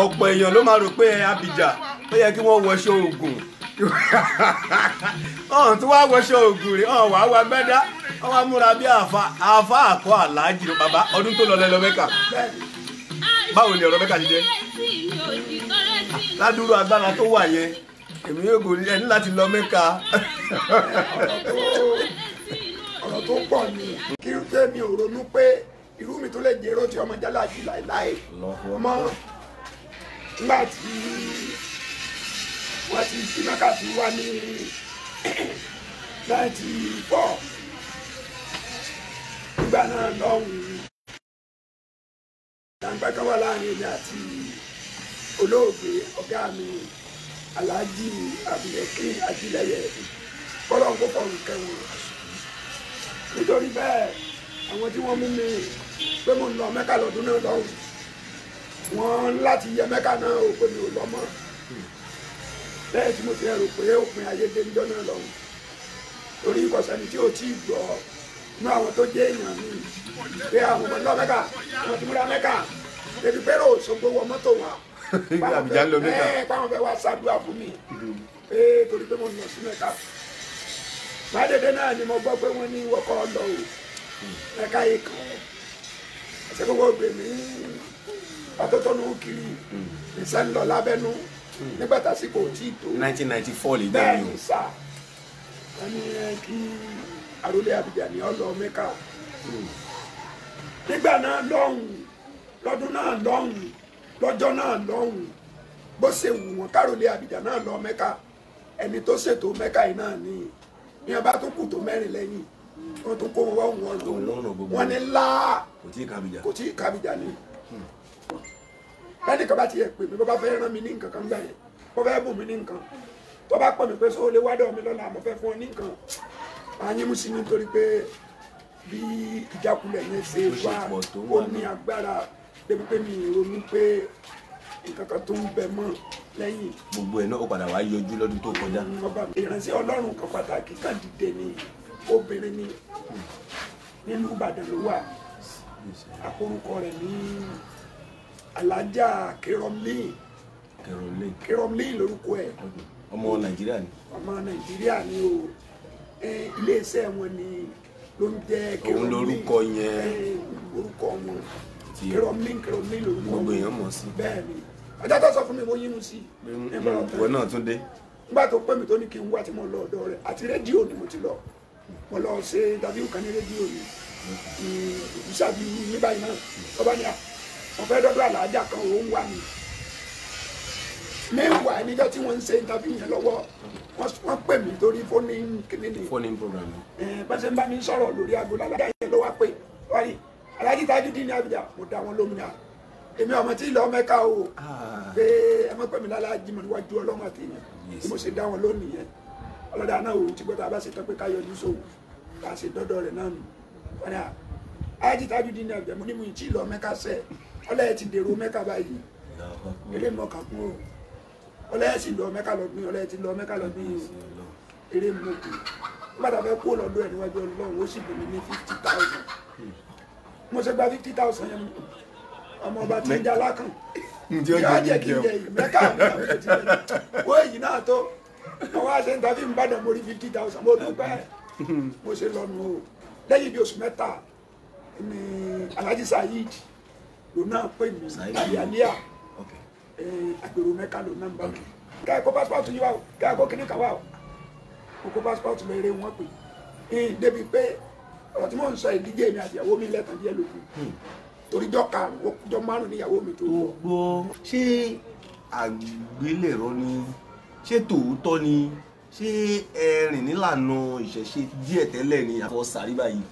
ọ̀pọ̀ èèyàn ló máa rò pé Abidjan ó yẹ kí wọ́n wọṣọ Ògùn ọ̀hún tí wọ́n wọṣọ Ògùn rẹ̀ ọ̀hún wàá wá gbẹ́dá wọ́n wá múra bí àfa àkọ́ aláàjì ló bàbá ọdún tó lọ lẹ́lọ Mẹ́kà báwo ni ọ̀rọ̀ Mẹ́kà ti jẹ́ ládùúrú agbára tó wà yẹn èmi yóò gòrí ẹni láti lọ Mẹ́kà. ọ̀rọ̀ tó pọ̀ ni kí n pé mi ò ronú pé irú mi tó lè jẹ́rọ tí ọmọ jálá jù láìláì mọ́ nígbà tí wọ́n ti fi Mẹ́kà tí wá ní 94 nígbà náà lọ́hùn-ún ìdàgbà kan wà láàrin èmi àti olóògbé ọ̀gá mi Alhaji Abdulhakeem Ajílẹ̀yẹ kọ́lọ̀ ń kókò nǹkan wọn nítorí bẹ́ẹ̀ àwọn tí wọ́n mú mi pé mo ń lọ Mẹ́kà lọ́dún náà lọ́hùn wọ́n láti yẹ Mẹ́kà náà ò pé mi ò lọ mọ́ bẹ́ẹ̀ tí mo ti rò pé òpin ayé dé níjọ́ náà lọ́hùn torí ìkọ̀sẹ́ni tí ò tí ì gbọ́ inú àwọn tó jẹ́ èèyàn mi pé àwọn ọmọ lọ Mẹ́kà àwọn tí mo ra Mẹ́kà ebi pé rò Òṣogbo wọ mọ́tò wa báwọn fẹ́ wá ṣàdúrà fún mi pé torí pé mo lọ sí Mẹ́kà mádédé náà ni mo gbọ́ pé wọ́n ní wọ́kọ́ lọ o Mẹ́kà yìí kan ẹsẹ̀ gbogbo gbè mí ọ̀tọ̀tọ̀nù kiri ìṣẹ́ ń lọ lábẹ́nú nígbà tásìkò tí tó 1994 lè bẹ́ẹ̀ ní sá wọ́n ní kí Àrólé Abidjan ní ọlọ Mẹ́kà nígbà náà lọ́hùn lọ́dún náà lọ́hùn lọ́jọ́ náà lọ́hùn bó ṣe wù wọ́n k'Àrólé Abidjan náà lọ Mẹ́kà ẹni tó ṣètò Mẹ́kà yìí náà ní ìyẹn bá tó kù tó mẹ́rin lẹ́yìn wọ́n tún kó wọn wọ́n ní láà kò tí ì k'Abidjan ní bẹ́ẹ̀ni kan bá ti yẹ pé mi bó bá fẹ́ rán mi ní nǹkan kan gbà yẹn bó fẹ́ bùn mi ní nǹkan tó bá pọ̀ mi pé sóò lè wádọ̀ mi lọ́la mo fẹ́ fún ọ ní nǹkan máa yín mú sí nítorí pé bí ìjákulẹ̀ yẹn ṣe wá ó ní agbára débi pé mi ronú pé nǹkan kan tó ń bẹ mọ́ lẹ́yìn. gbogbo ẹ̀ náà ó padà wá yọjú lọ́dún tó kọjá. ìránṣẹ́ Ọlọ́run kan pàtàkì kan dìde ni obìnrin ni nínú Ìbàdàn ló wà àkórúkọ rẹ̀ ní Alájà Kérọmlín lórúkọ ẹ̀. ọmọ Nàìjíríà ni. ọmọ Nàìjíríà ni o iléeṣẹ́ wọn ni ló ń jẹ́ Kérọmlín. òun lórúkọ yẹn. orúkọ wọn Kérọmlín lórúkọ gbogbo èèyàn mọ̀ sí. bẹ́ẹ̀ ni ọjọ́ tó sọ fún mi mo yínú sí. ìwọ náà tún dé. nígbà tó pẹ́ mi tó ní kí n wá tí mo lọ ọ̀dọ̀ rẹ̀ àti rédíò ni mo ti lọ mo lọ ṣe interview kan ní rédíò ni ìṣàbí ní báyìí náà ọba ni wọ́n fẹ́ dọ́dọ̀ Àlàájá kan òun wà ní mẹ́wàá níjọ́ tí wọ́n ń ṣe interview yẹn lọ́wọ́ wọ́n pè mí torí fóònù kìnínní program bẹ́sẹ̀ ń bá mi sọ̀rọ̀ lórí aago Àlàájá yẹn ló wá pé wáyé Alhaji Tajudeen ní Abidjan mo dá wọn lómìnira èmi ọmọ tí lọ Mẹ́kà o pé ẹ mọ̀ pé mi lálàájì mọ̀ níwájú Ọlọ́run àti èèyàn tí mo ṣe dá wọn lónìí yẹn ọlọ́dà náà òun ti gbọ́dọ̀ abáṣe tán pé ká yọjú sóhun ká ṣe dọ́dọ̀ rẹ̀ náà nù wọ́n ní Alhaji Tajudeen ní Abidjan mo ní mo tí lọ Mẹ́kà sẹ́ ọlọ́yẹ ti dèrò Mẹ́kà báyìí eré mọ̀ọ́kà kún o ọlọ́yẹ sì lọ Mẹ́kà lọ́dún ọlọ́yẹ ti lọ Mẹ́kà lọ́dún yìí eré mọ̀ọ́kù nígbà tá a fẹ́ kó lọ́dún ẹ̀ níwájú Ọlọ́run ó sì bù mí ní 50,000 mo ṣe gba 50,000 yẹn ọmọ ọba tí ń jà lákàn yóò jẹ́ kí n jẹ yìí Mẹ́kà wọ́n èyí náà tó wọ́n wá ṣe ń tàbí Ìbàdàn mo rí 50,000 mo dúpẹ́ mo ṣe lọ́nu o lẹ́yìn bí oṣù mẹ́ta ni Alhaji Saheed ló náà pè mí àlíyà àgbèrò Mẹ́kà ló náà ń bá mi ká ẹ̀kọ́ pásítọ̀tù yìí wá o ká ẹ̀kọ́ kìíní kan wá o kó pásítọ̀tù lọ eré wọn pè débi pé ọ̀rọ̀ tí mò ń sọ ìdíje mi àti ìyàwó mi lẹ́tàn díẹ̀ lókun torí jọ márùn níyàwó mi tó lọ. gbogbo ṣé àgbélẹ̀rọ ni ṣé tòótọ́ ni ṣé ẹ̀rìn nílànà ìṣẹ̀ṣe díẹ̀ tẹ́lẹ̀ ni àfọ sàríbà yìí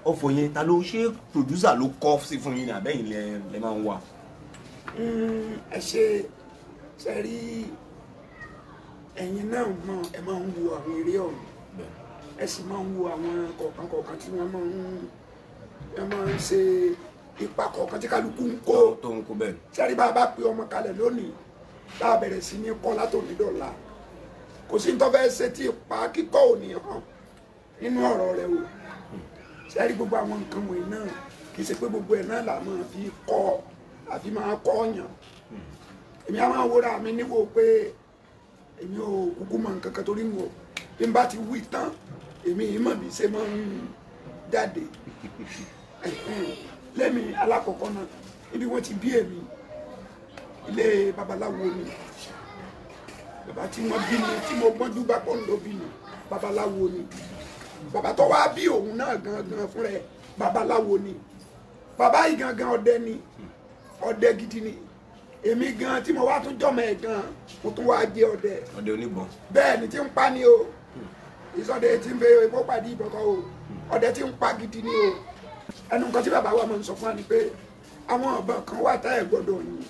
ọ̀fọ̀ yẹn ta ló ṣe pòdúsà ló kọ́ sí fún yín ní àbẹ́yìn lẹ máa ń wà. ẹ ṣe rí ẹ̀yin náà mọ̀ ẹ máa ń wo àwọn eré ọ̀hún ẹ sì máa ń wo àwọn kọ̀ọ̀kan tí wọ́n máa ń ṣe ipa kọ̀ọ̀kan tí kálukú ń kó tó ń kó bẹ́ẹ̀. sẹ́rí bá a bá pe ọmọ kalẹ̀ lónìí bá a bẹ̀rẹ̀ sí ní kọ́ látòní dọ̀la kò sí ní tó fẹ́ ṣe tí ipa kíkọ́ ò ní hàn nínú ọ̀rọ̀ rẹ̀ o sẹ́rí gbogbo àwọn nǹkan wọ̀nyí náà kì í ṣe pé gbogbo ẹ̀ náà là máa fi kọ́ àfi máa kọ́ ọ̀yàn èmi àwọn àwòrán mi níwò pé èmi ò kúkú mọ nǹkan kan torí wò bí n bá ti wí tán èmi yìí mọ̀ bí ṣe máa ń jáde lẹ́mi alákọ̀ọ́kọ́ náà ibi wọ́n ti bí èmi ilé babaláwo ni bàbá tí wọ́n bí mi tí mo gbọ́njú bá pọ̀ ń lọ bí mi babaláwo ni bàbá tó wá bí òun náà gangan fún rẹ̀ babaláwo ni bàbá yìí gangan ọdẹ ni ọdẹ gidi ni èmi gan tí mo wá tún jọmọ ẹ gan mo tún wá jẹ ọdẹ oníbọn bẹ́ẹ̀ ni tí ń pa ni o ìsọdẹ tí ń bẹ epo pàdé ìbọkọ o ọdẹ tí ń pa gidi ni o ẹnu nǹkan tí bàbá wa máa ń sọ fún wa ni pé àwọn ọ̀bọ̀n kan wà tá ẹ̀ gbọ́dọ̀ yìn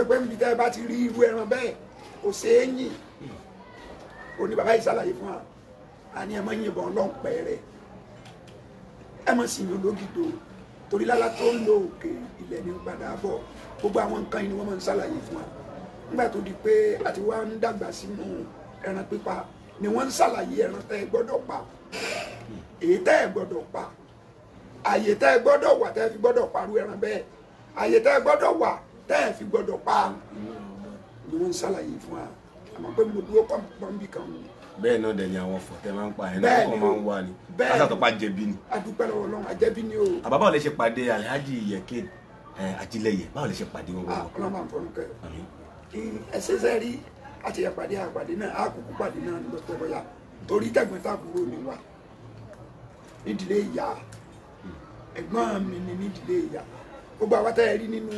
pé níbi tẹ́ ẹ bá ti rí irú ẹran bẹ́ẹ̀ kò ṣeé yìn o ní bàbá yìí ṣàlàyé fún wa a ní ẹ máa yìnbọn lọ́npẹ́ rẹ̀ ẹ máa sì yìn ológìdó torí lálá tó ń lo òkè ilẹ̀ ní padà bọ̀ gbogbo àwọn nǹkan yìí ni wọ́n máa ń ṣàlàyé fún wa nígbà tó di pé àti wá ń dàgbà sínú ẹran pípa ni wọ́n ń ṣàlàyé ẹran tẹ́ ẹ gbọ́dọ̀ pa èyí tẹ́ ẹ gbọ́dọ̀ pa àyè tẹ́ ẹ gbọ́dọ̀ wà tẹ́ ẹ fi gbọ́dọ̀ parú ẹran bẹ́ẹ̀ àyè tẹ́ ẹ gbọ́dọ̀ wà tẹ́ ẹ fi gbọ́dọ̀ pa ni wọ́n ń ṣàlàyé fún wa àmọ́ pé mo dúró pọ́nbí kan mu. bẹ́ẹ̀ náà dẹ̀ ni àwọn fọ̀tẹ́ máa ń pa ẹ̀ náà kọ́ máa ń wà ní asàtọ̀pá jẹ̀bi ni. adúpẹ́ lọ́wọ́ Ọlọ́run àjẹbí ni o. àbábáwo lè ṣe pàdé Alhaji Yeke Ajílẹ̀yẹ báwo lè ṣe pàdé wọn gbogbo. Ọlọ́run máa ń fọnù kẹ́ ẹsẹ̀ sẹ́rí àti ìpàdé àpàdé náà àkókò pàdé náà ní lọ́pẹ́ bọ́yá torí tẹ̀gbọ́n tàbúrò ni wà nídìílé ìyá ẹ̀gbọ́n mi ni nídìílé ìyá gbogbo àwọn táyà rí nínú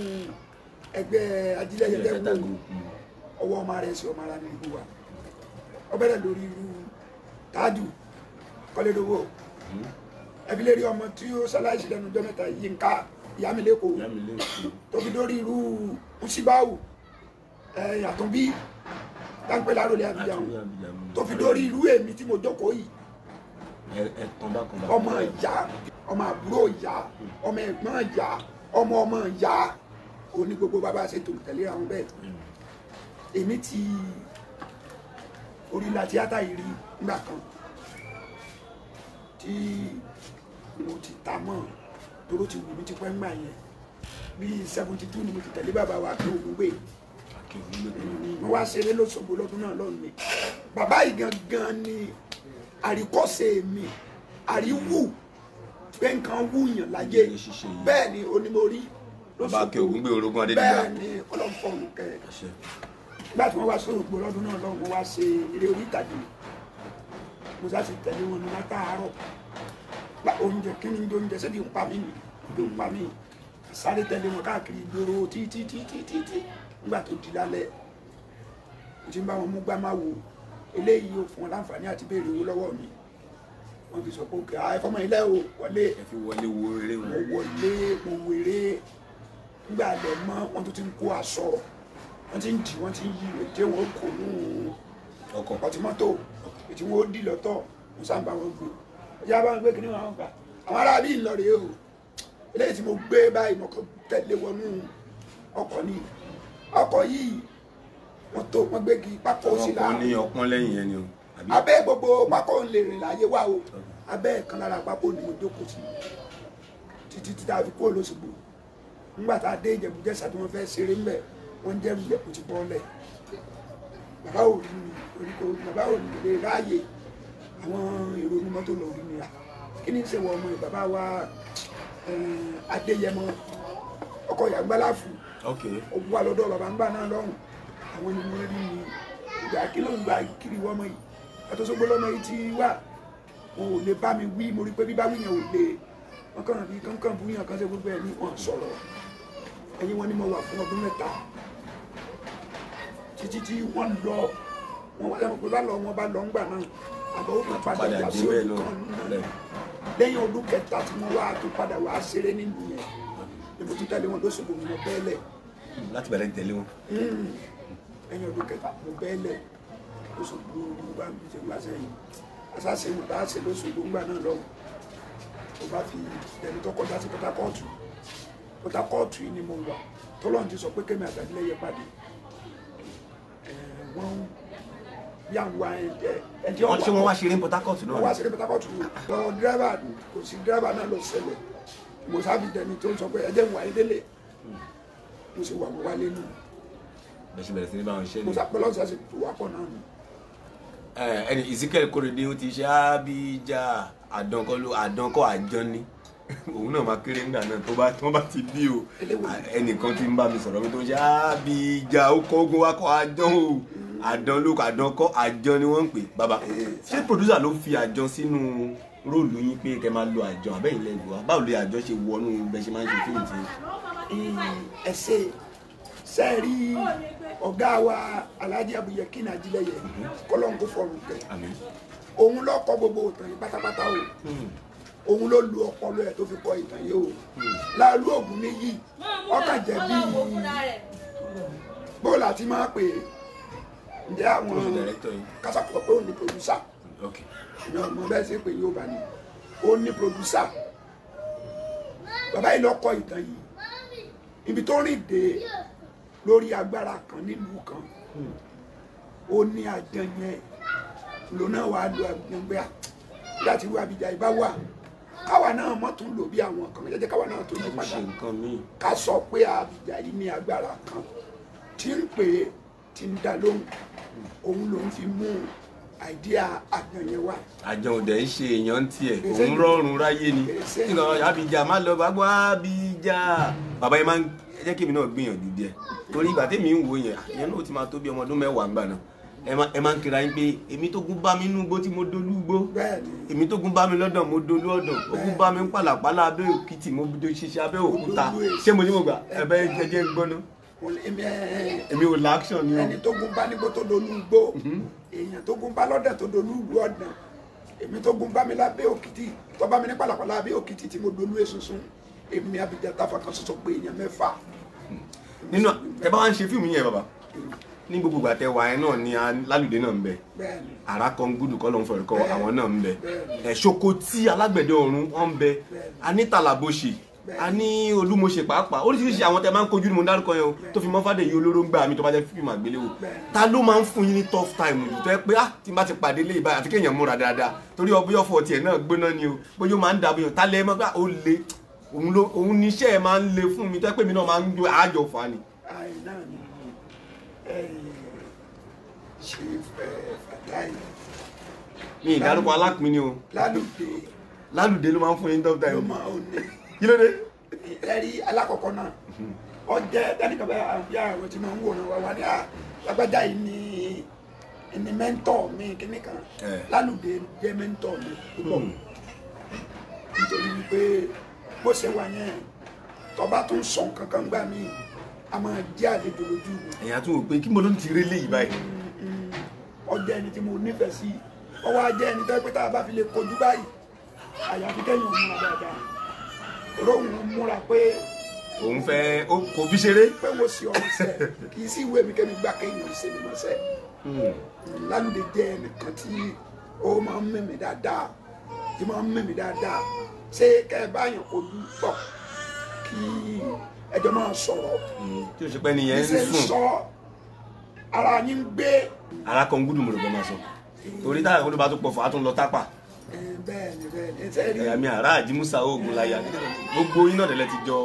ẹgbẹ́ Ajílẹ̀yẹ tẹ́gbọ́n ọwọ́ ọmọ rẹ̀ sí ọmọ ara ní ìlú wa ọbẹ̀ rẹ̀ lórí irú Tájù Kọ́lédowó ẹbí lè rí ọmọ tí ó ṣaláìsí lẹ́nu ọjọ́ mẹ́ta Yínká Ìyámilẹ́kọ̀ọ́ tó fi dórí irú Musibáwù Àtúnbí dáńpẹ́ lárólé Abíyámù tó fi dórí irú èmi tí mo jókòó yìí ọmọ ìyá ọmọ àbúrò ìyá ọmọ ẹ̀gbọ́n ìyá ọmọ ìyá òní gbogbo bàbá ṣe tó tẹ̀lé àwọn bẹ́ẹ̀ èmi ti orílẹ̀ tíátà yìí rí nígbà kan tí mo ti ta mọ́ toró ti wù mí ti pẹ́ ńgbà yẹn bí 72 ni mo ti tẹ̀lé bàbá wa kí ogun gbé mo wá ṣeré lóṣogbo lọ́dún náà lọ́nà mi bàbá yìí gangan ni àríkọ́ṣe mi àríwù pé nǹkan wúyàn láyé bẹ́ẹ̀ ni onímọ̀rí bàbá kí ogun gbé orogún Adédìgbà bẹ́ẹ̀ ni ọlọ́fọ̀ọ́nù kẹ́ nígbà tí wọ́n wá sóògbó lọ́dún náà lọ́wọ́ wọ́n wá ṣe eré orí ìtàgé mo sá ti tẹ̀lé wọn ní látàárọ̀ oúnjẹ kí ni oúnjẹ sẹ́bi ń pa mí ni bí ń pa mí sáré tẹ̀lé wọn káàkiri ìgboro títí nígbà tó di lálẹ́ mo ti ń bá wọn mú gbá máa wò eléyìí yóò fún wọn láǹfààní àti béèrè owó lọ́wọ́ mi wọ́n fi sọ pé òkè ẹ̀fọ́mọ ilé o wọlé ẹ fi wọlé wo eré wọn. mo wọlé mo wéré nígbà lẹ̀ mọ́ wọn tó ti ń kó aṣọ wọ́n ti ń dì wọ́n ti ń yí ètè wọn kò nù ọtí mọ́tò ètí wọn ó dì lọ́tọ̀ mo sábà wọn gbé ọjà bá wọn gbé kíní wọn gbà àwọn ará bí ìlọrẹ o eléyìí tí mo gbé báyìí mo kàn tẹ̀lé wọnú ọkọ̀ ni ọkọ̀ yìí wọ́n gbé kí pákó sí láàrín ọkọ̀ ní ọpọ́n lẹ́yìn yẹn ni o. abẹ́ gbogbo pákó ń lè rìn láyé wá o abẹ́ kan lára pákó ni mo jókòó sí títí tí a fi kó lóṣogbo nígbà tá a dé Ìjẹ̀bú-Jẹ̀ṣà tí wọ́n fẹ́ ṣeré ńbẹ̀ wọ́n jẹ́ ńbẹ̀ kò ti bọ́ lẹ̀ bàbá ò rí mi oríko bàbá ò ní lè ráàyè àwọn èrò ní mọ́tò lọ rí mi rà kí ni ṣe wọ ọmọ yìí bàbá wa Adéyẹmọ ọkọ Ìyàgbáláfù ó wà lọ́dọ̀ bàbá ńgbà náà lọ́hùn àwọn ni mo rí mi ìgbà kí ló ń gba kiri wọ́n mọ́ yìí àtọ́sọ́gbó lọ́mọ yìí ti wà wọn ò lè bá mi wí mo rí pé bíbá wíyàn ò lè wọn kàn bí kankan búyàn kan ṣe gbogbo ẹ̀ ní wọn sọ̀rọ̀ ẹ̀yìn wọn ni mo wà fún ọdún mẹ́ta títí tí wọ́n lọ wọn wá lẹ́nu pé bá lọ wọn bá lọ ńgbà náà àbọ̀ ó kàn padà wá sí ọdún kan náà lẹ́yìn ọdún kẹta tí wọ́n wá tó padà wá ṣeré nínú yẹn ni mo tún tẹ̀lé wọn lóṣogbo mi lọ bẹ́ẹ̀lẹ̀ láti bẹ̀rẹ̀ tẹ̀lé wọn. lẹ́yìn ọdún kẹta mo bẹ́ẹ̀lẹ̀ lóṣogbo gbà mí ṣe gbà sẹ́yìn àṣàṣe mo bá ṣe lóṣogbo ńgbà náà lọ́wọ́ mo bá fi ẹni tó kọjá sí Port Harcourt yìí ni mo wà tọ́lọ́run ti sọ pé kémi àti Ajílẹ̀yẹ pàdé wọ́n yà ń wá ẹ̀jẹ̀ wọ́n ṣe wọ́n wá ṣeré Port Harcourt náà. wọ́n wá ṣeré Port Harcourt lọ dírẹ́bà kò sí dírẹ́bà náà lọ ṣẹlẹ̀ mo sábì dẹni tó ń sọ pé ẹ̀jẹ̀ ń wá délé mo sì wà mo wálé nù bẹ́ẹ̀ ṣe bẹ̀rẹ̀ sí ní báwọn ṣẹ́ mo ni. sàpẹ́lọ́ ṣe àṣẹ tó wà pọ̀ náà ni. Ẹni Ezekiel Korede ó ti ṣe Abija àdánkọ́ àjọ ni òun náà máa kéré ńgbà náà tó bá ti bí o ẹnìkan tí ń bá mi sọ̀rọ̀ mi tó ń ṣe Abija ó kọ́ ogun wa kọ́ àjọ o àdánkọ́ àjọ ni wọ́n ń pè bàbá ṣé producer ló fi àjọ sínú róòlù yín pé kẹ́ máa lo àjọ àbẹ́yìn lẹ́gbẹ̀ẹ́ wa báwo lè àjọ ṣe wọnú bẹ́ẹ̀ ṣe máa ń ṣe fíìmù tí. ẹ ṣe sẹ́ẹ̀rí ọ̀gá wa Alhaji Abuyekina Ajílẹ̀yẹ kọ́lọ́ǹkó fọ̀rùn kẹ́ òun ló kọ gbogbo ìtàn yìí pátápátá o òun ló lu ọpọlọ ẹ̀ tó fi kọ ìtàn yìí o Láolú Ògúnníyì ọkàn jẹ́ bí bóòlù àti máa pè é ǹjẹ́ àwọn kásàkọ̀ pé òun ní pòdúsà ìyá ọmọ bẹ́ẹ̀ ṣe pé yóò bá ní ó ní pòdúsà bàbá yìí ló kọ ìtàn yìí ibi tó rìn dé lórí agbára kan nílùú kan ó ní àjàn yẹn lónà wàá lo àgbẹ̀ngbẹ́ láti wá Abija ìbá wà káwa náà mọ̀ tún lò bí àwọn kan jẹ́jẹ́ káwa náà tó ní padà ká sọ pé Abija yìí ní agbára kan tí ń pè é tí ń dá lóhùn òun ló ń fi mú àìdíà àjàn yẹn wá. àjàn ò dẹ̀ ń ṣe èèyàn tiẹ̀ òun rọrùn ráyé ni Abija má lọ bá gbọ́ Abija bàbá yẹn máa ń jẹ́ kí èmi náà gbìyànjú díẹ̀ torí ìgbà tèmi ń wo yẹn ìyẹn náà ti máa tó bí ọmọ ọdún mẹ́wàá ńgbà náà ẹ máa ń kira yín pé èmi tó gún bá mi nínú igbó tí mo dolú igbó èmi tó gún bá mi lọ́dọ̀ mo dolú ọ̀dọ̀ ogun bá mi ń pàlàpàlà abẹ́ òkìtì mo do ṣiṣẹ́ abẹ́ òkúta ṣé mo ní mo gbà ẹ̀bẹ̀ jẹjẹ gbọ́ná èmi ò láṣọ ni o. ẹni tó gún bá nígbó tó dolú igbó èèyàn tó gún bá lọ́dọ̀ tó dolú igbó ọ̀dàn èmi tó gún bá mi lábẹ́ òkìtì tó bá mi ní pàlàpàlà abẹ́ òkìtì tí mo dolú esunsun èmi Abija Tafa kan ṣoṣo pé èèyàn mẹ́fà. nínú ẹ bá wá ń ṣe fíìmù yẹn bàbá ní gbogbo ìgbà tẹ wà ẹ náà ni Lálùdé náà ń bẹ àrà kan gúdù kọ́ ló ń fọ̀rọ̀ kọ́ àwọn náà ń bẹ Ṣòkòtì Alágbẹ̀dẹ Ọ̀run wọn ń bẹ Anítàlàbọ̀ṣì a ní Olúmọṣe pàápàá oríṣiríṣi àwọn tẹ máa ń kojú ni mo dárúkọ yẹn o tó fi mọ́ Fádèyí Olóró ń gbà mí tó bá jẹ́ fíìmù àgbéléwò ta ló máa ń fún yín ní tough time yìí tó yẹ pé tí n bá ti pàdé lé ìbáyà àfi kéèyàn múra dáadáa torí ọbẹ̀ ọ̀fọ̀ tiẹ̀ náà gbóná ni o bóyá ó máa ń dàbí yàn ta lẹ́ mọ́ pé ó le òun ní iṣẹ́ ẹ̀ máa ń le fún mi tó yẹ pé mi náà máa ń gbé àjọ fà ni. mi ìdárúkọ alápín ni o Lálùdé ló máa ń fún yín tough time kí ló dé. ẹ̀rí alákọ̀ọ́kọ́ náà ọjẹ́ tẹ́nìkan bẹ́ẹ̀ àbí àwọn tí máa ń wòran wá ní àgbàjá yìí ní mẹ́ńtọ̀ mi kíní kan Lálùdé jẹ́ mẹ́ńtọ̀ mi púpọ̀ nítorí wípé bó ṣe wà yẹn tọba tó ń sọ nǹkan kan gbà mí a máa jẹ́ àlejò lójú mi. ẹ̀yà tún wò pé kí mo ló ń ti rí léyìí báyìí. ọjọ́ ẹni tí mo nífẹ̀ẹ́ sí ọwọ́ ajẹ́ ẹni tó pé tá a bá fi lè kojú báyìí àyàfi kẹ́yìn òun múra dáadáa róhùn múra pé òun fẹ́ kò fi ṣeré. pé mo sì ọ̀rọ̀ sẹ́ kì í sí ìwé mi kẹ́mi gbà kéèyàn ṣe mi mọ́ sẹ́. Lálùdé jẹ́ ẹnìkan tí ó máa ń mẹ́mí dáadáa ṣé kẹ́ ẹ báyàn kojú pọ̀ kí ẹjọ́ máa sọ̀rọ̀ tí o ṣe pé nìyẹn ń sùn ara yín ń gbé. ara kan gúdù mo lè gbọ́ máa sọ torí táyà kó ló bá tó pọ̀ fún wa tó ń lọ tápà. bẹ́ẹ̀ni ẹ̀yàmí àrà àjímúsà oògùn láyà gbogbo iná tẹ́lẹ̀ ti jọ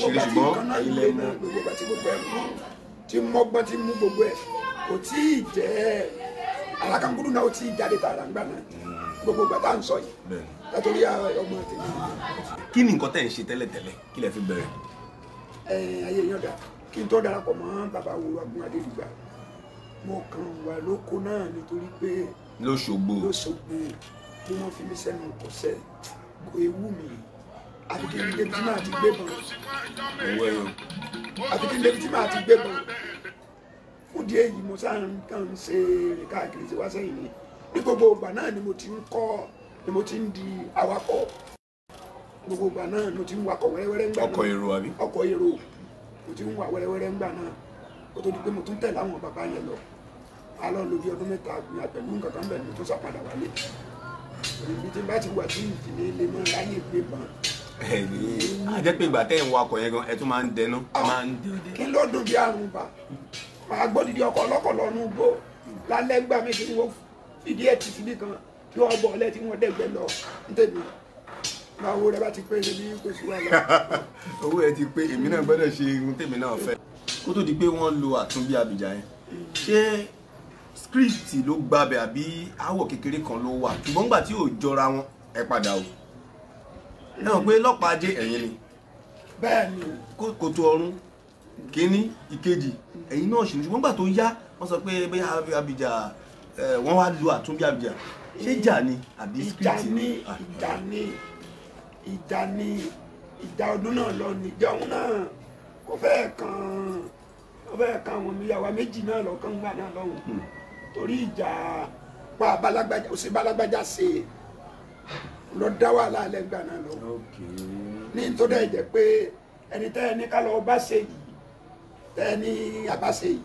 ṣeré ṣùgbọ́n ẹ̀yin lẹ mú. gbogbo àti gbogbo ẹ̀ mú tí mọ́gbọ́n ti mú gbogbo ẹ̀ kò tí ì jẹ́ alákàngúdù náà ó tí ì jáde tààrà ńgbà náà gbogbo ìgbà tá à ń sọ yìí látòrí ọmọ tèmi. kí ni nǹkan tẹ̀ ń ṣe tẹ́lẹ̀tẹ́lẹ̀ kí lẹ fi bẹ̀rẹ̀. ayé yan dà kí n tó darapọ̀ mọ́ bàbá wo Agun Adédìgbà mo kàn wà lóko náà nítorí pé lóṣogbo tí wọ́n fi mí sẹ́nu kọ̀ṣẹ́ kò ewu mi àti kí n débi tí màá ti gbé bọ̀n àti kí n débi tí màá ti gbé bọ̀n fún díẹ̀ yìí mo sáà kàn ń ṣe rìn káàkiri tí wá sẹ́yìn ni ní gbogbo ìgbà náà ni mo ti ń kọ́ ni mo ti ń di awakọ̀ gbogbo ìgbà náà ni mo ti ń wakọ̀ wẹ́rẹ́wẹ́rẹ́ ńgbà náà ọkọ̀ èrò àbí ọkọ̀ èrò mo ti ń wà wẹ́rẹ́wẹ́rẹ́ ńgbà náà kó tó di pé mo tún tẹ̀lé àwọn bàbá yẹn lọ alọ́ lo bí ọdún mẹ́ta ní àpẹ̀lú nǹkan kan bẹ́ẹ̀ ni mo tún sàpadà wálé ibi tí n bá ti wà tí ìdílé lè mọ láyé gbé bàn. a jẹ́ pé ìgbà tẹ́ ń wakọ̀ yẹn gan ẹ tún máa ń dẹnu. kí ló dùn bí àrùn bá máa gbọ́ dídí ọkọ̀ ọlọ́kọ̀ lọ́nu gbó lálẹ́ gbà mí kí wọ́n fìdí ẹ̀ títí bí kan kí wọ́n bọ̀ ọ́lẹ́ tí wọ́n dẹ̀gbẹ́ lọ nítèmi máa wo rẹ bá ti pé ní kò sí wàhálà. owó ẹ ti pé èmi náà gbọ́dọ̀ ṣe irun tèmi náà fẹ́. kó tó di pé wọ́n lo àtúnbí Abidjan yẹn ṣé script ló gbabẹ̀ àbí àwọ̀ kékeré kan ló wà ṣùgbọ́n nígbà tí ò jọra wọn ẹ padà o ẹ mọ̀ pé lọ́pàá ajé ẹ̀yìn ni bẹ́ẹ̀ ni kòtò ọ̀run kínní ìkejì ẹ̀yìn náà ṣì ní ṣùgbọ́n nígbà tó yá wọ́n sọ pé bóyá Abidjan wọ́n wá lo àtúnbí Abidjan ṣé ìjà ni àbí script ni. ìjà ọdún náà lọ ní ìjà òun náà kò fẹ́ẹ̀ kan àwọn ìyàwó méjì náà lọ́kàn gbà náà lọ́hùn torí ìjà pa balagbájá òsè balagbájá ṣe lọ dá wàhálà lẹ́gbà náà lọ́hùn ní nítorí ẹ̀ jẹ́ pé ẹni tẹ́ ẹni ká lọ bá ṣe yìí tẹ́ ẹni àbá ṣe yìí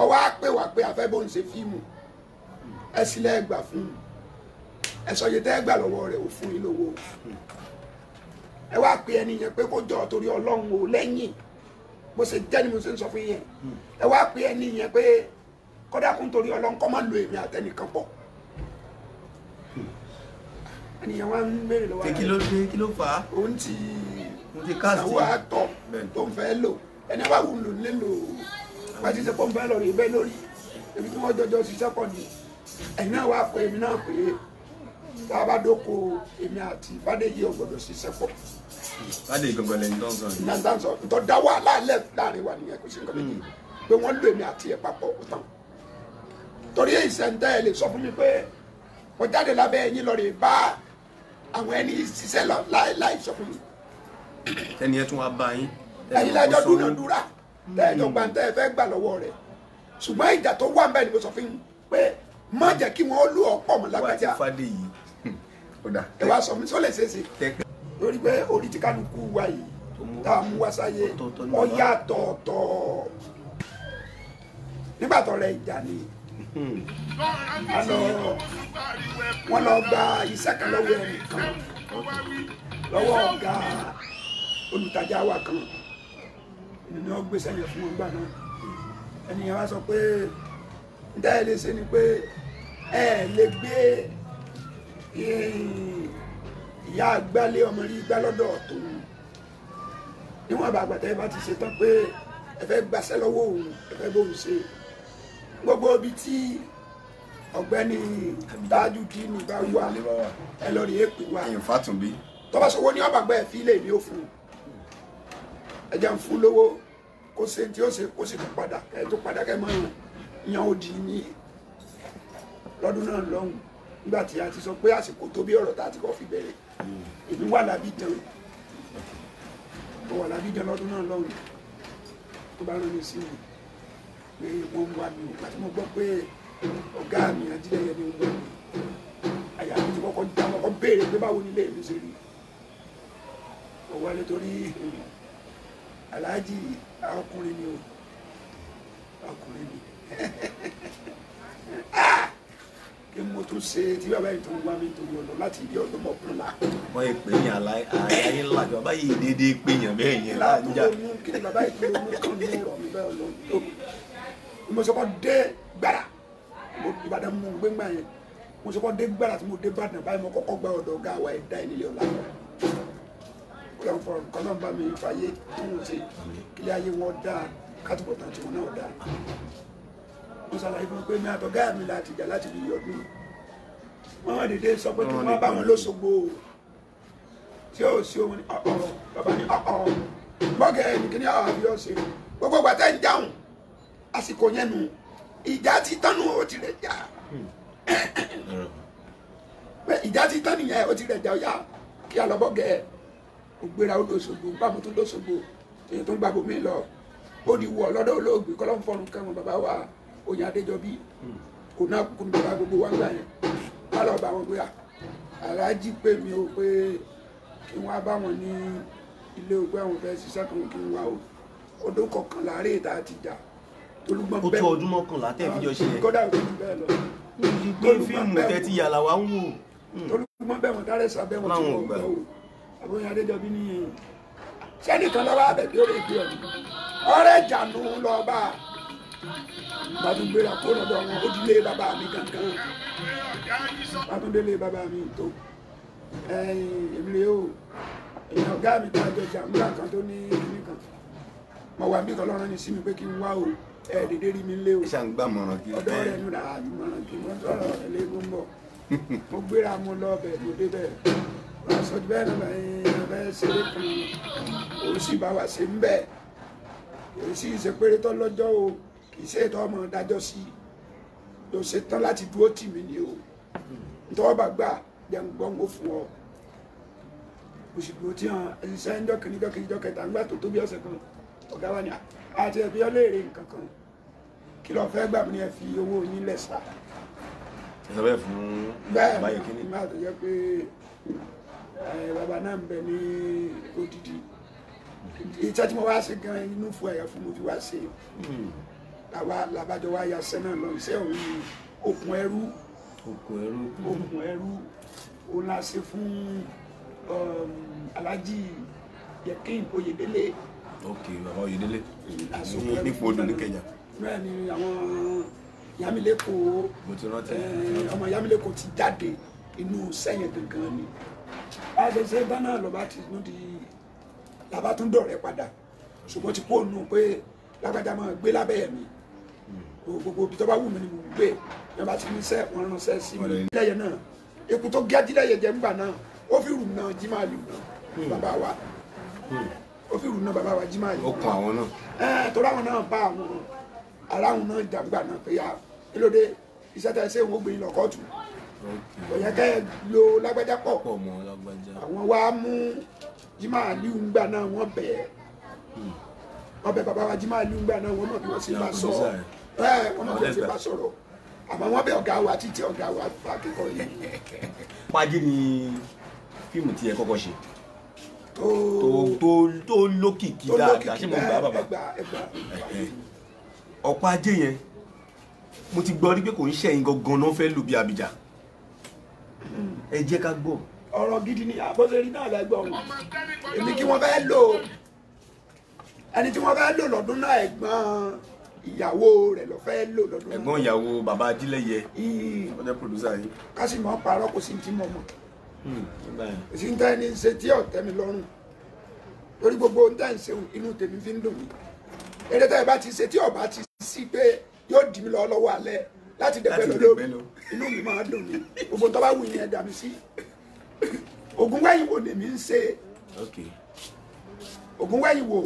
ọwọ́ á pè wá pé afẹ́ bó ń ṣe fíìmù ẹ sílẹ̀ ẹgbà fún ẹ sọ yìí tẹ́ ẹgbà lọ́wọ́ rẹ̀ ò fún yín lówó ẹ wá pe ẹni yẹn pé kó jọ torí Ọlọ́run ò lẹ́yìn bó ṣe jẹ́ ni mo ṣe ń sọ fún yẹn ẹ wá pe ẹni yẹn pé kódà kún torí Ọlọ́run kọ́ máa lo èmi àtẹnìkan pọ̀ ẹni yẹn wá ń béèrè lọ́wọ́ rẹ̀ kí ló fà á òun ti káàsì àwọn àtọ̀ tó ń fẹ́ lò ẹni wá wù lò nílò pàtí ṣe pọ̀ ń bẹ́ lórí ibẹ̀ lórí ebi tí wọ́n jọjọ ṣiṣẹ́ pọ̀ ni ẹ̀yin náà wá pé èmi náà pé tá a bá dóko èmi àti Fádèyí ò gbọdọ̀ ṣiṣẹ́ pọ̀. Fádèyí gangan lẹ́yìn tó ń sọ yìí. ìyá ń sọ ntọ́ dá wà láàrin wa nìyẹn kò sí nǹkan méjì pé wọ́n lò èmi àti ẹ̀ papọ̀ ó tán. torí ìṣẹ̀ǹtẹ̀ ẹ̀ lè sọ fún mi pé mo jáde lábẹ́ ẹ̀yìn lọ rè bá àwọn ẹni ṣiṣẹ́ lọ láì sọ fún mi. ẹni ẹ tún wá bá yín. ẹ̀yin lẹ́jọ́ dúnadúrà tẹ́ẹ̀jọ́ gbàǹtẹ́ ẹ fẹ́ gbà lọ́wọ́ rẹ̀ ṣùgbọ́n ìjà tó wà ń bẹ́ẹ̀ ni mo sọ fún yín pé má jẹ́ kí wọ́n lù ọ̀pọ̀ mọ́ lágbájá. wà á ti Fádèyí. ẹ wá sọ mi sọ lè ṣe é ṣe lórí pé orí tí kálukú wa yìí tá a mú wá sáyé ó yàtọ̀ọ̀tọ̀ nígbà tó rẹ ìjà ni wọ́n lọ gba iṣẹ́ kan lọ́wọ́ ẹnìkan lọ́wọ́ ọ̀gá olùtajà wa kan ni wọ́n gbé sẹ́yìn fún wọn gbà náà ẹnìyàn wá sọ pé níta ẹ lè ṣe ni pé ẹ lè gbé ìyá àgbálé ọmọ rí gbá lọ́dọ̀ ọ̀tún níwọ̀n bàgbàtà ẹ bá ti ṣe tán pé ẹ fẹ́ gbàṣẹ́ lọ́wọ́ òun ẹ fẹ́ bóun ṣe gbogbo ibi tí ọ̀gbẹ́ni Tajudeen bá wà ẹ lọ rí èpè wá Fátúnbí tọ́ba sọ wọ́n ní ọba gbẹ́ fi lè ní ó fún ẹ jẹ́ ń fún lówó kó ṣe tí ó ṣe kó sì tún padà ẹ tó padà kẹ́ máa yan òdì ní lọ́dún náà lọ́hùn nígbà tí a ti sọ pé àsìkò tó bí ọ̀rọ̀ tá a ti kọ́ fi bẹ̀rẹ̀ èmi wà l'Abidjan mo wà l'Abidjan lọ́dún náà lọ́hùn tó bá rán mi sí mi pé wọ́n ń wá mi ò àti mo gbọ́ pé ọ̀gá mi Ajílẹ̀yẹ ni ń wá mi àyà mi ti kọ́kọ́ já kọ́kọ́ béèrè pé báwo nílé mi ṣe rí ọwọ́ nítorí aláàjì ọkùnrin ni o ọkùnrin ni kí mo tún ṣe tí bàbá yìí tó ń wá mi nítorí ọ̀dọ̀ láti ibi ọdún mọ́kànlá. wọ́n yẹ pé yàn ayé ńlá jọ bàbá yìí déédéé pé yàn bẹ́ẹ̀ yẹn láàjà. kí ni bàbá yìí tó mú kàn ní ọ̀rọ̀ mi bẹ́ẹ̀ lọ tó mo sọ kọ́ dé gbàrà Ìbàdàn mú gbẹ́ngbà yẹn mo sọ kọ́ dé gbàrà tí mo dé Ìbàdàn báyìí mo kọ́kọ́ gba ọ̀dọ̀ ọ̀gá wa ẹ̀dá ìnílẹ̀ ọ̀la kọ́lá fọ nǹkan náà bá mi fàyè tí mo ṣe kí ayé wọn dáa kátìbọ̀tán tí wọn náà dáa mo ṣàlàyé fún pé mi àtọ̀gá mi láti jà láti bí ọdún wọn wá dédé sọ pé kí wọn bá wọn lóṣogbo tí ó sí òun ní ọ̀ọ̀ bàbá ní ọ̀ọ̀ bọ́gẹ̀ ẹnì kí ní àwọn àbí ọ̀sẹ̀ gbogbo gbàtà ń jáhùn àsìkò yẹn nu ìjà ti tánu ó ti rẹ̀ jà ìjà ti tánu yẹn ó ti rẹ̀ jà ó yá kí a lọ bọ́gẹ̀ ògbéra ó lóṣogbo bámu tún lóṣogbo èyí tó ń gbàgbọ́ mi lọ ó di wọ̀ lọ́dọ̀ olóògbé kọ́lọ́ ń fọrùn kẹ́wọn bàbá wa Oyin Adéjọbí kò náà kúkú ní bàbá gbogbo wa ń gbà yẹn má lọ bá wọn pé aláàjì pè mí o pé kí wọ́n á bá wọn ní ilé ògbé àwọn fẹ́ ṣiṣẹ́ kan kí wọ́n wá o ọdún kọkànlá rèé tá a ti jà Tolúgbọ́n bẹ́ẹ̀ ó tó ọdún mọ́kànlá tẹ́ fi jọ ṣe yẹn. kódà ó ti bẹ́ẹ̀ lọ. pé fíìmù tẹ́ ti yàrá wa ń wò. Tolúgbọ́n bẹ́ẹ̀ wọn dárẹ́ sábẹ́ wọn tí wọ́n gbọ́ o Oyin Adéjọbí nìyẹn sẹ́nìkan lọ́wọ́ àbẹ̀bí ó lè gbé ọ̀dùn ọ̀rẹ́ ìjànú lọ́ba bàtúndélé kó lọ́dọ̀ wọn ó dilé bàbá mi kankan bàtúndélé bàbá mi tó èmi rè o èèyàn ọ̀gá mi tá a jọ jà ńlá kan tó ní kíní kan mo wà bí tọ́lọ́run ní sí mi pé kí n wá o dédé rí mi lé o ṣá ń gbà mọ̀ràn kí ọ̀dọ́ rẹ̀ nù náà àjùmọ̀ràn kí wọ́n sọ̀rọ̀ ẹlẹ́gùn bọ̀ mo gbéra mo lọ bẹ̀ mo dé bẹ̀ wọ́n sọ bẹ́ẹ̀ náà bẹ́ẹ̀ ṣeré kan òun sì bá wa ṣe ń bẹ̀ èyí sì ṣe péré tọ́ lọ́jọ́ o kì í ṣe ètò ọmọ dájọ́ sí i ló ṣe tán láti dúró tì mí ni o ntọ́wọ́ bá gbà jẹ́ ń gbọ́ ń wò fún ọ òṣìgbò tí hàn ẹ̀ṣiṣẹ́ ń jọ́kìnní jọ́kẹta ńgbà tó tóbi ọ̀sẹ̀ kan ọ̀gá wa ni àti ẹ̀bí ọlẹ́rẹ̀ nǹkan kan kí lọ fẹ́ gbà mí ẹ fi owó yín lẹ̀ sá. ẹ sọ bẹ́ẹ̀ fún báyìí kíní. bẹ́ẹ̀ ni máa tó jẹ́ pé bàbá náà ń bẹ ní odidi iṣẹ́ tí mo wá ṣe gan inú fún ẹ̀yà fún mo fi wá ṣe làbájọ wá ya ṣẹ́ náà lọ iṣẹ́ òun ni okùn ẹrú òun la ṣe fún Alhaji Yekin Oyedele. ok bàbá Oyedele nípò odò ní Kẹjà. bẹ́ẹ̀ ni àwọn Yamileko ọmọ Yamileko ti jáde inú sẹ́yìn gangan ni àdéṣe dáná lọ́ba ti tún di làbá tún dọ̀rẹ́ padà ṣùgbọ́n ti kó nù pé lágbájá máa gbé lábẹ́ mi gbogbo ibi tó bá wù mí ni mo gbé ní bá ti ní sẹ́ wọn ránṣẹ́ sí mi lẹ́yìn náà eku tó gé ajílẹ̀yẹ jẹ́ ńgbà náà ó fi rù náà Jímàlì náà bàbá wa ó fi rù náà bàbá wa Jímàlì. ó kún àwọn náà. torí àwọn náà bá àwọn aráhùn náà jàgbà náà pé ya kílódé iṣẹ́ tẹ̀ ṣé òun ó gbé yín lọ kóòtù ọ̀yẹ́ kẹ́ ẹ lo lágbájá pọ̀ àwọn wa mú Jímàlì ńgbà náà wọ́n bẹ̀ bàbá wa Jímàlì ńgbà náà wọ́n mọ̀ bí wọ́n ṣe bá sọ wọ́n mọ̀ bí wọ́n ṣe bá sọ̀rọ̀ àmọ́ wọ́n bẹ̀ ọ̀gá wa títí ọ̀gá wa fà kíkọ́ yìí. Pàjé ni fíìmù tí ẹ kọ́kọ́ ṣe tó lókìkí dáadáa ṣé mo gbà bàbá Ọ̀pọ̀ Ajé yẹn mo ti gbọ́ rí pé kò ń ṣẹ̀yìn gangan náà fẹ́ lù bí Abija ẹ jẹ́ ká gbọ́. ọ̀rọ̀ gidi ni àbọ̀sẹ̀rí náà lẹ́gbọ̀n èmi kí wọ́n fẹ́ lò ẹni tí wọ́n fẹ́ lò lọ́dún náà ẹ̀gbọ́n ìyàwó rẹ̀ ló fẹ́ lò lọ́dún náà. ẹ̀gbọ́n ìyàwó bàbá Ajílẹ̀yẹ ọjọ́ pòdúsà yìí. ká sì mọ́ parọ́ kò sí ti mọ̀ mọ́ kò sí ń tẹ́ ní ṣe tí ọ̀tẹ́ mi lọ́rùn torí gbogbo ń tẹ́ ń ṣe inú tèmi fi ń dùn mí eré tẹ́ ẹ bá ti ṣe tí ọba ti sí pé yóò dì mí lọ lọ́wọ́ alẹ́ láti dẹ̀bẹ̀ lọ lórí inú mi máa dùn mí gbogbo tó bá wù yín ẹ dà mí sí Ògúnwẹ̀yìnwó lèmi ń ṣe Ògúnwẹ̀yìnwó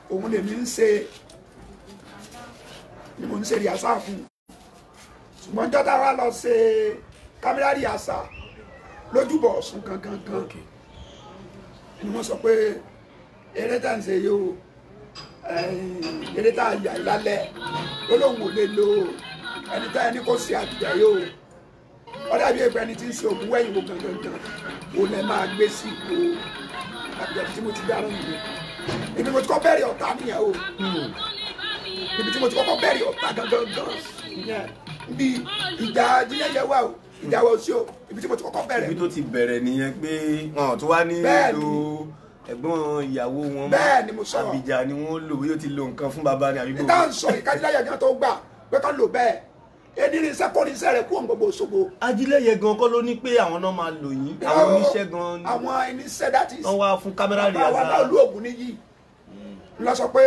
òun lèmi ń ṣe ni mo ń ṣe rìásà fún ṣùgbọ́n jọ́ta wa lọ ṣe kámẹ́rà rìásà lójúbọ̀ Ọ̀ṣun gangan ni wọ́n sọ pé eré tá ń ṣe yóò eré tá a yà lálẹ́ olóhùn ò lè lo ẹni tá ẹni kò sí Àbíjà yóò ọ̀dà bí ẹgbẹ́ ẹni tí ń ṣe Ògúnwẹ̀yìnwó gangan ò lè máa gbé sí ipò Àbíjà tí mo ti dáná nìyẹn ibi mo ti kọ́ bẹ̀rẹ̀ ọ̀tá nìyẹn o ibi tí mo ti kọ́kọ́ bẹ̀rẹ̀ ọ̀tá gangan nìyẹn bí ìjà jíjẹ́jẹ́ wà o ìjà wà o sí o ibi tí mo ti kọ́kọ́ bẹ̀rẹ̀. ibi tó ti bẹ̀rẹ̀ nìyẹn pé wọn tó wá ní lo ẹ̀gbọ́n ìyàwó wọn bẹ́ẹ̀ ni mo sọ̀rọ̀ Àbíjà ni wọ́n lò yóò ti lo nǹkan fún bàbá ní àbíbò. ìta ń sọ ìkájíláyà gan tó gbà pé ká lò bẹ́ẹ̀ edirinṣẹ́ kọ́niṣẹ́ rẹ̀ kú òun gbogbo Òṣogbo. Ajílẹ̀yẹ gan kọ́ ló ní pé àwọn náà máa lò yín àwọn oníṣẹ́ gan ni àwọn irinṣẹ́ dátì wọ́n wá fún kámẹ́rà rẹ̀ àzá. àwọn aláwọ̀ Ògún níyì lọ sọ pé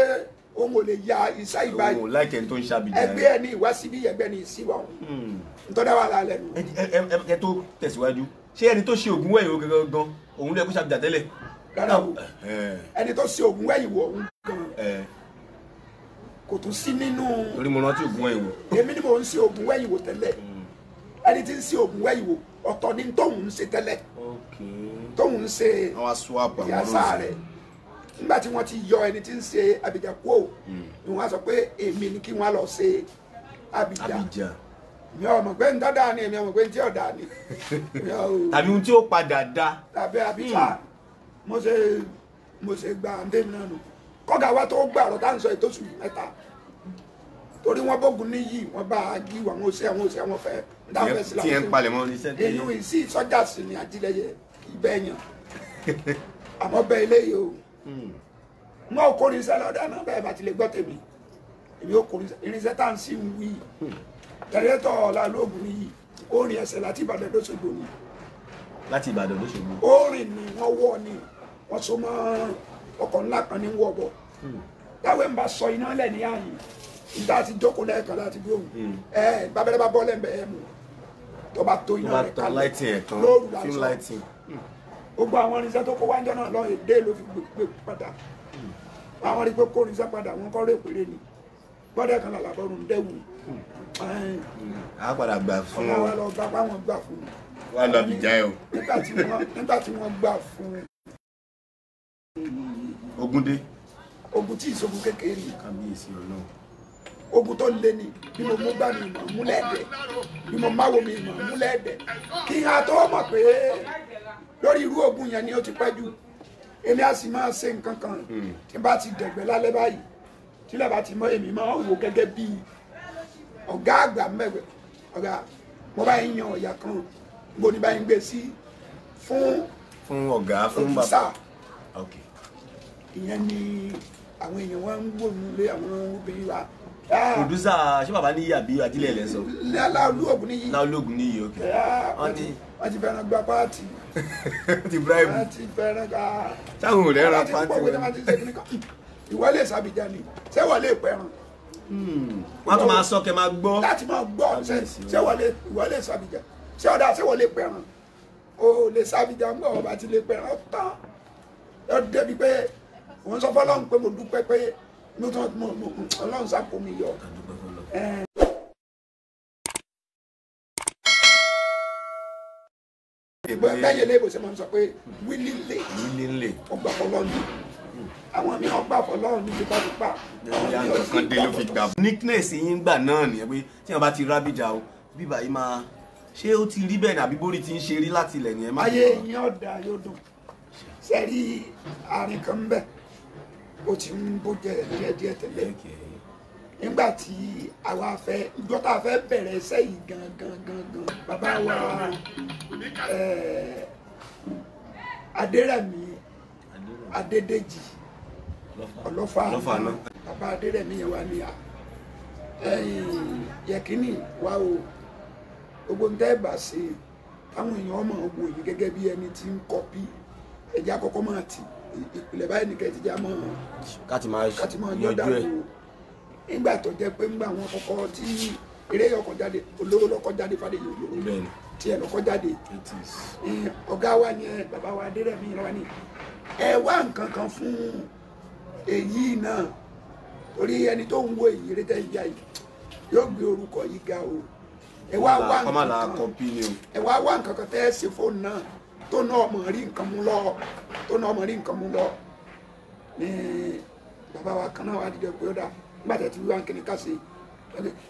òun ò lè ya iṣẹ́ ìbáyìí òun láìkẹ́ tó ń ṣàbíjà ẹgbẹ́ ẹni ìwá síbí ẹgbẹ́ ni ìsíwá òun ntọ́dá wà lálẹ́ nu. ẹ tó tẹ̀síwájú ṣé ẹni tó ṣe Ògúnwẹ̀yìnwó gangan òun lè kó ṣàbíjà tẹ́lẹ̀. rárá o ẹni tó ṣe Ògúnwẹ̀yìnwó òun gan kò tún sí nínú. torí mo rántí Ògúnwẹ̀yìnwó. èmi ni mo ń ṣe Ògúnwẹ̀yìnwó tẹ́lẹ̀ ẹni tí ń ṣe Ògúnwẹ̀yìnwó ọ̀tọ̀ ni tóun ń ṣe tẹ́lẹ̀ tóun ń ṣe ìyàsá rẹ̀ nígbà tí wọ́n ti yọ ẹni tí ń ṣe Àbíjà kúò ni wọ́n á sọ pé èmi ni kí wọ́n lọ ṣe Àbíjà mi ò mọ̀ pé ń dọ́dà ni èmi ò mọ̀ pé ń tí ọ̀dà ni. tàbí ohun tí ó padà dá. tàbí Àbíjà mo ṣe gba àǹdémi náà nù kọ́gà wa tó gbà ọ̀rọ̀ tá à ń sọ ètò oṣù mẹ́ta torí wọ́n bógun níyì wọ́n bá a gí àwọn òṣè àwọn fẹ́ dáfẹ́ sí tí ẹ ń palẹ̀ mọ́ ní sẹ́ńtẹ̀ inú ìsí sọ́jà sí ni Ajílẹ̀yẹ kì í bẹ́ẹ̀ yàn àmọ́ bẹ́ẹ̀ eléyìí o wọn ò kó irinṣẹ́ lọ́dọ̀ náà bẹ́ẹ̀ bá ti lè gbọ́ tèmi èmi ò kó irinṣẹ́ tá à ń sí wí tẹ̀lẹ́tọ̀ Ọláolóògùn níyì ó rìn ẹsẹ̀ láti Ìbàdàn lóṣogbo ni. láti Ìbàdàn lóṣogbo. ó rìn ni wọ́n wọ̀ ni wọ́n so mọ́ ọkọ̀ ńlá kan ní wọ̀ bọ̀ táwọn ń bá sọ iná lẹ̀ ní àyè ìdá ti jókòó lẹ́ẹ̀kan láti bí òun bábẹ́rẹ́ bá bọ́ lẹ́ẹ̀bẹ̀ ẹ̀ mú tó bá tó iná rẹ̀ kalẹ̀ lóòrù lásán gbogbo àwọn irinṣẹ́ tó kó wájọ́ náà lọ èdè ló fi gbé padà àwọn rí pé kó irinṣẹ́ padà wọn kọ́ rè péré ni gbọ́dọ̀ kan làbọ̀rún dẹ́wù a padà gbà fún ọ̀nà wa lọ gbà páwọn gbà fún wa lọ bìjà ẹ o nígbà tí wọ́n gbà fún Ògúndé ogun tí ìṣògùn kékeré ni kábíyèsí Ọlọ́run ogun tó lé ní bí mo mú gbà mí mọ̀ múlẹ̀ ẹ̀dẹ̀ bí mo máwo mi mọ̀ múlẹ̀ ẹ̀dẹ̀ kí n tó mọ̀ pé lórí irú ogun yẹn ni ó ti pẹ́ jù èmi á sì máa ṣe nǹkan kan tí n bá ti dẹ̀gbẹ́ lálẹ́ báyìí tí lẹ́bàá ti mọ èmi máa wò gẹ́gẹ́ bí ọ̀gá àgbà mẹ́wẹ̀ ọ̀gá mo bá yín yan ọ̀yà kan mo ní báyìí gbé sí fún ọ̀gá fún bàbá ok ìyẹn ni àwọn èèyàn wọn ń wò nílé àwọn obìnrin wa. producer ṣé bàbá níyì àbí ajílẹ̀ lẹ́ sọ. Láolúògùn níyì. Láolúògùn níyì ok. wọ́n ti fẹ́ràn gba páàtì. ti bribe. wọ́n ti fẹ́ràn gba. sáwọn ò rẹ́ ra páàtì wọn. ìwọ lè sàbìjà ni ṣé wọ́n lè pẹ́ràn. wọ́n tún máa sọ kẹ́ máa gbọ́. láti máa gbọ́ ṣé ìwọ lè sàbìjà ṣé ọ̀dà ṣé wọ́n lè pẹ́ràn. o lè sàbìjà ń gbọ́ ọba ti lè pẹ́ràn tán. ẹ débi pé wọ́n sọ fọlọ́run pé mo dúpẹ́ pé Ọlọ́run sápò mi yọ. bẹ́ẹ̀ lè bó ṣe máa ń sọ pé willingly ọgbà fọlọ́run àwọn mi ọgbà fọlọ́run ní tipátipá. kan dé ló fi gbà. nickness yín gbà náà nìyẹn pé tí wọn bá ti rábìjà o bíbá yìí máa ṣé ó ti rí bẹ́ẹ̀ ni àbí bórí ti ń ṣe rí láti ilẹ̀ nìyẹn. ayé yín ọ̀dà yóò dùn sẹ́rí àárín kan ń bẹ̀ ó ti ń bó jẹ díẹ̀díẹ̀ tẹ́lẹ̀ nígbà tí àwa fẹ́ ìjọta fẹ́ bẹ̀rẹ̀ iṣẹ́ yìí gangan bàbá wa Adérẹ̀mí Adédèjì Ọlọ́fà bàbá Adérẹ̀mí yẹn wà ní yẹkínì wa o gbogbo ń tẹ́ bá ṣe táwọn èèyàn ọmọ wò yìí gẹ́gẹ́ bí ẹni tí ń kọ́pì ẹ̀jẹ̀ àkọ́kọ́ máa ti ìpìlẹ̀ báyìí nìkan ti já mọ́ káti máa yọ̀dà lò nígbà tó jẹ́ pé ńgbà wọn kọ́kọ́ tí eré ọkọ̀ jáde olóró lọ́kọ̀ jáde Fádèyí olóró tí ẹ̀ lọ́kọ̀ jáde ọ̀gá wa ni bàbá wa Adérẹ̀mí wa ni ẹ wá nǹkan kan fún èyí náà torí ẹni tó ń wo èyí eré tẹ́ ìyá yìí yóò gbé orúkọ yìí ga o ẹ wá wá nǹkan kan tẹ́ ẹ ṣe fóònù náà tó náà mọ̀ rí nǹkan mú lọ ní bàbá wa kan náà wà dìde pé ó dà nígbà tí wọ́n kìíní ká sí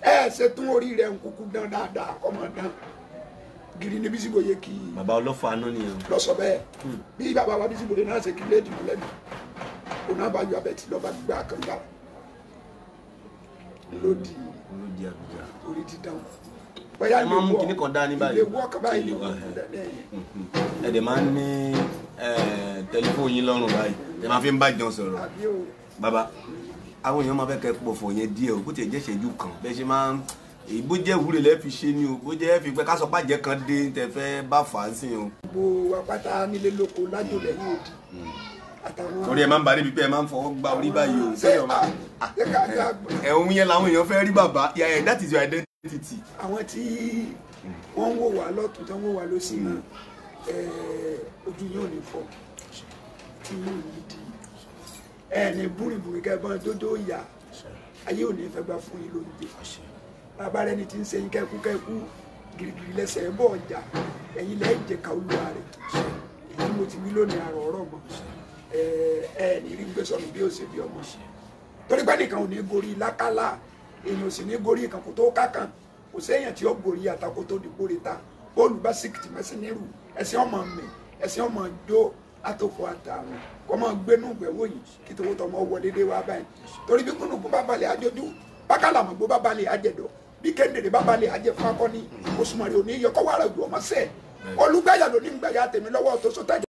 ẹ ṣe tún orí rẹ̀ ń kúkú dán dáadáa kọ́ mọ̀ dán gidi ní Bísíbóyè kí bàbá Ọlọ́fà àná nìyẹn lọ sọ bẹ́ẹ̀ bí bàbá wa Bísíbóyè náà ṣe kí léèdì mú lẹ́nu òun náà bá yọ abẹ́ tí lọ́ba gbà kànga lódì orí ti dáhùn bóyá ẹ máa ń mú kinní kan dání báyìí ilé wọ́ọ̀kan báyìí ẹ dẹ̀ máa ń ní tẹlifóònù yín lọ́rùn báyìí ẹ máa fi ń bá jẹun sọ̀rọ̀ bàbá àwọn èèyàn máa fẹ́ kẹ́ pọ̀fọ̀ yẹn díẹ̀ o bó ti jẹ́ ìṣẹ́jú kan bẹ́ẹ̀ ṣe máa ń bó jẹ́ ìwúre lẹ́ fi ṣe ni o bó jẹ́ fi pẹ́ ká sọ pàjẹ́ kan dé tẹ fẹ́ bá fà á sí o. gbogbo apáta nílé lóko lájò lẹ́yìn òdì àtàwọn. orí ẹ máa ń ba níbi pé ẹ máa ń fọwọ́ gba orí báyìí o. ẹ̀hún yẹn làwọn èèyàn fẹ́ rí bàbá that is your identity. àwọn tí wọ́n ń wò wá lọ́tún tí wọ́n ń wò wá lọ́sí náà ojú yóò ní fọ́ tí yóò ní di ẹni búrìbúrì kẹbọn dódó ìyá ayé ò ní fẹ́ gbà fún yín lóúnjẹ bàbá rẹ ni ti ń sẹ́yìn kẹkú girigiri lẹ́sẹ̀ bọ ọjà ẹ̀yin lẹ jẹ ká olúwa rẹ èyí mo ti wí lónìí àrò ọ̀rọ̀ mọ ní rí gbé sọnù bí ó ṣe bí ọmọ torí pé nìkan ò ní gorí lákàlà èèyàn ò sì ní gorí ìkànkù tó kákan kò séèyàn tí ó gorí àtakò tó di gorí ta bóòlù bá sìkìtì mẹsìn nírú ẹsìn ọmọ mi ẹsìn ọmọ jó àtòkò àtàwọn kọ́ máa gbénú ìgbẹ̀wò yìí kí tòwó tọmọ wọ dédé wá báyìí torí bí kúnnùkú bá balẹ̀ àjọjú bákàlà àmọ̀gbó bá balẹ̀ àjẹdọ̀ bí kéndèrè bá balẹ̀ àjẹ fún akọni oṣùmọ̀rẹ́ òní yọkọ̀ wàrà ìlú ọmọ sẹ́ẹ̀ olùgbàyà lóní ń gbàyà tèmi lọ́wọ́ tó sọ́tàjà.